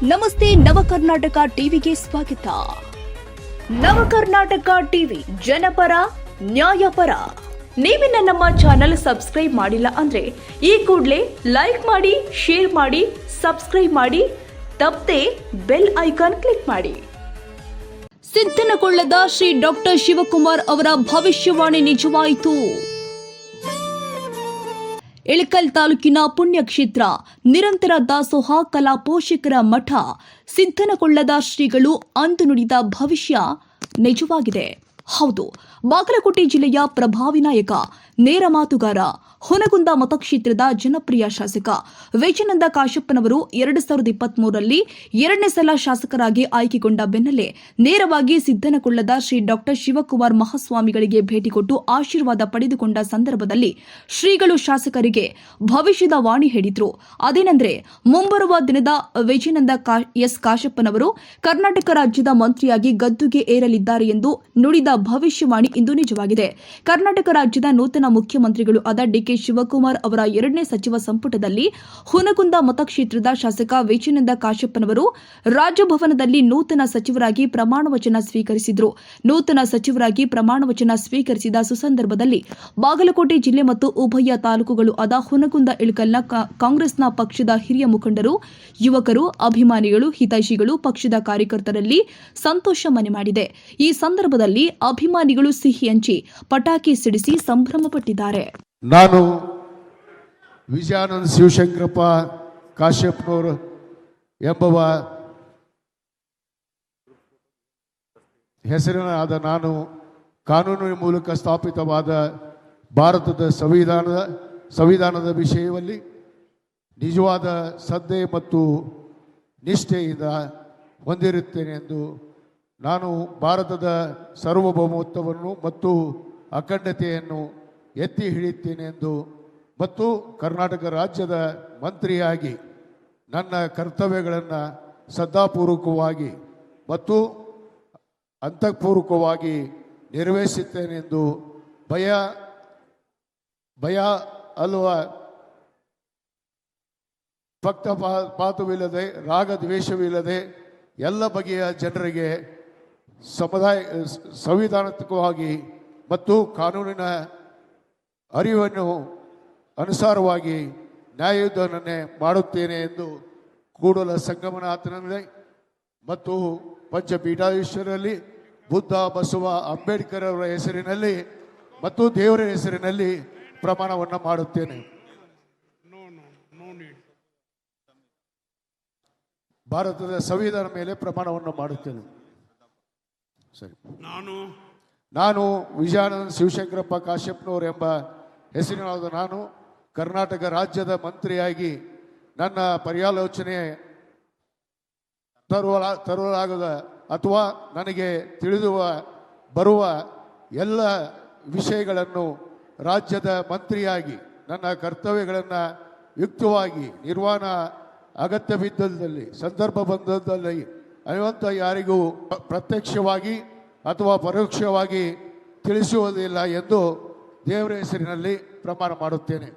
ನಮಸ್ತೆ ನವಕರ್ನಾಟಕ ಟಿವಿಗೆ ಸ್ವಾಗತ. ನವಕರ್ನಾಟಕ ಟಿವಿ ಜನಪರ ನ್ಯಾಯಪರ. ನೀವಿನ್ನ ನಮ್ಮ ಚಾನೆಲ್ ಸಬ್ಸ್ಕ್ರೈಬ್ ಮಾಡಿಲ್ಲ ಅಂದ್ರೆ ಈ ಕೂಡಲೇ ಲೈಕ್ ಮಾಡಿ, ಶೇರ್ ಮಾಡಿ, ಸಬ್ಸ್ಕ್ರೈಬ್ ಮಾಡಿ, ತಪ್ಪದೆ ಬೆಲ್ ಐಕಾನ್ ಕ್ಲಿಕ್ ಮಾಡಿ. ಸಿದ್ದನಕೊಳ್ಳದ ಶ್ರೀ ಡಾಕ್ಟರ್ ಶಿವಕುಮಾರ್ ಅವರ ಭವಿಷ್ಯವಾಣಿ ನಿಜವಾಯಿತು. ಇಳಕಲ್ ತಾಲೂಕಿನ ಪುಣ್ಯಕ್ಷೇತ್ರ ನಿರಂತರ ದಾಸೋಹ ಕಲಾ ಪೋಷಕರ ಮಠ ಸಿದ್ದನಕೊಳ್ಳದ ಶ್ರೀಗಳು ಅಂದು ನುಡಿದ ಭವಿಷ್ಯ ನಿಜವಾಗಿದೆ. ಹೌದು, ಬಾಗಲಕೋಟೆ ಜಿಲ್ಲೆಯ ಪ್ರಭಾವಿ ನಾಯಕ, ನೇರ ಮಾತುಗಾರ, ಹುನಗುಂದ ಮತಕ್ಷೇತ್ರದ ಜನಪ್ರಿಯ ಶಾಸಕ ವಿಜಯಾನಂದ ಕಾಶಪ್ಪನವರು 2023ರಲ್ಲಿ ಎರಡನೇ ಸಲ ಶಾಸಕರಾಗಿ ಆಯ್ಕೆಗೊಂಡ ಬೆನ್ನಲ್ಲೇ ನೇರವಾಗಿ ಸಿದ್ದನಕೊಳ್ಳದ ಶ್ರೀ ಡಾಕ್ಟರ್ ಶಿವಕುಮಾರ್ ಮಹಾಸ್ವಾಮಿಗಳಿಗೆ ಭೇಟಿ ಕೊಟ್ಟು ಆಶೀರ್ವಾದ ಪಡೆದುಕೊಂಡ ಸಂದರ್ಭದಲ್ಲಿ ಶ್ರೀಗಳು ಶಾಸಕರಿಗೆ ಭವಿಷ್ಯದ ವಾಣಿ ಹೇಳಿದ್ರು. ಅದೇನೆಂದರೆ, ಮುಂಬರುವ ದಿನದ ವಿಜಯಾನಂದ ಕಾಶಪ್ಪನವರು ಕರ್ನಾಟಕ ರಾಜ್ಯದ ಮಂತ್ರಿಯಾಗಿ ಗದ್ದುಗೆ ಏರಲಿದ್ದಾರೆ ಎಂದು ನುಡಿದ ಭವಿಷ್ಯವಾಣಿ ಇಂದು ನಿಜವಾಗಿದೆ. ಕರ್ನಾಟಕ ರಾಜ್ಯದ ನೂತನ ಮುಖ್ಯಮಂತ್ರಿಗಳು ಆದ ಡಿಕೆ ಶಿವಕುಮಾರ್ ಅವರ ಎರಡನೇ ಸಚಿವ ಸಂಪುಟದಲ್ಲಿ ಹುನಗುಂದ ಮತಕ್ಷೇತ್ರದ ಶಾಸಕ ವಿಜಯಾನಂದ ಕಾಶಪ್ಪನವರು ರಾಜಭವನದಲ್ಲಿ ನೂತನ ಸಚಿವರಾಗಿ ಪ್ರಮಾಣವಚನ ಸ್ವೀಕರಿಸಿದರು. ನೂತನ ಸಚಿವರಾಗಿ ಪ್ರಮಾಣವಚನ ಸ್ವೀಕರಿಸಿದ ಸುಸಂದರ್ಭದಲ್ಲಿ ಬಾಗಲಕೋಟೆ ಜಿಲ್ಲೆ ಮತ್ತು ಉಭಯ ತಾಲೂಕುಗಳು ಆದ ಹುನಗುಂದ ಇಳಕಲ್ನ ಕಾಂಗ್ರೆಸ್ನ ಪಕ್ಷದ ಹಿರಿಯ ಮುಖಂಡರು, ಯುವಕರು, ಅಭಿಮಾನಿಗಳು, ಹಿತೈಷಿಗಳು, ಪಕ್ಷದ ಕಾರ್ಯಕರ್ತರಲ್ಲಿ ಸಂತೋಷ ಮನೆ ಮಾಡಿದೆ. ಈ ಸಂದರ್ಭದಲ್ಲಿ ಅಭಿಮಾನಿಗಳು ಸಿಹಿ ಹಂಚಿ ಪಟಾಕಿ ಸಿಡಿಸಿ ಸಂಭ್ರಮಪಟ್ಟಿದ್ದಾರೆ. ನಾನು ವಿಜಯಾನಂದ ಶಿವಶಂಕರಪ್ಪ ಕಾಶ್ಯಪ್ನವರು ಎಂಬುವ ಹೆಸರಿನ ನಾನು ಕಾನೂನಿನ ಮೂಲಕ ಸ್ಥಾಪಿತವಾದ ಭಾರತದ ಸಂವಿಧಾನದ ವಿಷಯದಲ್ಲಿ ನಿಜವಾದ ಶ್ರದ್ಧೆ ಮತ್ತು ನಿಷ್ಠೆಯಿಂದ ಹೊಂದಿರುತ್ತೇನೆ ಎಂದು ನಾನು ಭಾರತದ ಸಾರ್ವಭೌಮತ್ವವನ್ನು ಮತ್ತು ಅಖಂಡತೆಯನ್ನು ಎತ್ತಿ ಹಿಡಿಯುತ್ತೇನೆ ಎಂದು ಮತ್ತು ಕರ್ನಾಟಕ ರಾಜ್ಯದ ಮಂತ್ರಿಯಾಗಿ ನನ್ನ ಕರ್ತವ್ಯಗಳನ್ನು ಶ್ರದ್ಧಾಪೂರ್ವಕವಾಗಿ ಮತ್ತು ಅಂತಃಪೂರ್ವಕವಾಗಿ ನಿರ್ವಹಿಸುತ್ತೇನೆ ಎಂದು ಭಯ ಅಲ್ವ ಪಕ್ಷಪಾತವಿಲ್ಲದೆ ರಾಗದ್ವೇಷವಿಲ್ಲದೆ ಎಲ್ಲ ಬಗೆಯ ಜನರಿಗೆ ಸಂವಿಧಾನಾತ್ಮಕವಾಗಿ ಮತ್ತು ಕಾನೂನಿನ ಅರಿವನ್ನು ಅನುಸಾರವಾಗಿ ನ್ಯಾಯಯುತವನ್ನೇ ಮಾಡುತ್ತೇನೆ ಎಂದು ಕೂಡಲ ಸಂಗಮನಾಥನಲ್ಲಿ ಮತ್ತು ಪಂಚಪೀಠಾಧೀಶ್ವರಲ್ಲಿ ಬುದ್ಧ, ಬಸವ, ಅಂಬೇಡ್ಕರ್ ಅವರ ಹೆಸರಿನಲ್ಲಿ ಮತ್ತು ದೇವರ ಹೆಸರಿನಲ್ಲಿ ಪ್ರಮಾಣವನ್ನು ಮಾಡುತ್ತೇನೆ. ಭಾರತದ ಸಂವಿಧಾನ ಮೇಲೆ ಪ್ರಮಾಣವನ್ನು ಮಾಡುತ್ತೇನೆ. ಸರಿ. ನಾನು ವಿಜಯಾನಂದ ಶಿವಶಂಕರಪ್ಪ ಕಾಶ್ಯಪ್ನವರು ಎಂಬ ಹೆಸರಿನಾದ ನಾನು ಕರ್ನಾಟಕ ರಾಜ್ಯದ ಮಂತ್ರಿಯಾಗಿ ನನ್ನ ಪರ್ಯಾಲೋಚನೆ ತರಲಾಗದ ಅಥವಾ ನನಗೆ ತಿಳಿದು ಬರುವ ಎಲ್ಲ ವಿಷಯಗಳನ್ನು ರಾಜ್ಯದ ಮಂತ್ರಿಯಾಗಿ ನನ್ನ ಕರ್ತವ್ಯಗಳನ್ನು ಯುಕ್ತವಾಗಿ ನಿರ್ವಹಣಾ ಅಗತ್ಯ ಬಿದ್ದಲ್ಲಿ ಸಂದರ್ಭ ಬಂದದಲ್ಲಿ ಅನಿವಂತ ಯಾರಿಗೂ ಪ್ರತ್ಯಕ್ಷವಾಗಿ ಅಥವಾ ಪರೋಕ್ಷವಾಗಿ ತಿಳಿಸುವುದಿಲ್ಲ ಎಂದು ದೇವರ ಹೆಸರಿನಲ್ಲಿ ಪ್ರಮಾಣ ಮಾಡುತ್ತೇನೆ.